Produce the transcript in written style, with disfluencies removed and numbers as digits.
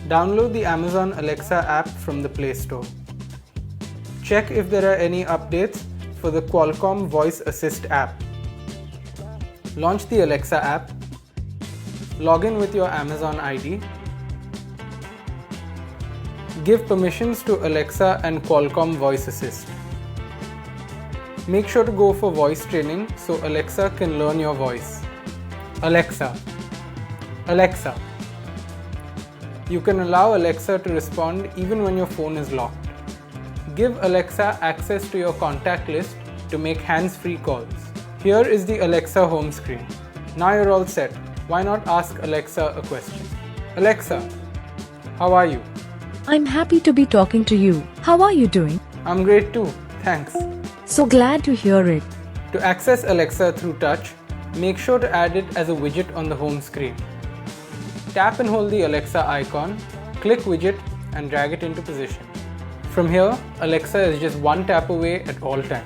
Download the Amazon Alexa app from the Play Store. Check if there are any updates for the Qualcomm Voice Assist app. Launch the Alexa app. Log in with your Amazon ID. Give permissions to Alexa and Qualcomm Voice Assist. Make sure to go for voice training so Alexa can learn your voice. Alexa. Alexa. You can allow Alexa to respond even when your phone is locked. Give Alexa access to your contact list to make hands-free calls. Here is the Alexa home screen. Now you're all set. Why not ask Alexa a question? Alexa, how are you? I'm happy to be talking to you. How are you doing? I'm great too, thanks. So glad to hear it. To access Alexa through touch, make sure to add it as a widget on the home screen. Tap and hold the Alexa icon, click widget and drag it into position. From here, Alexa is just one tap away at all times.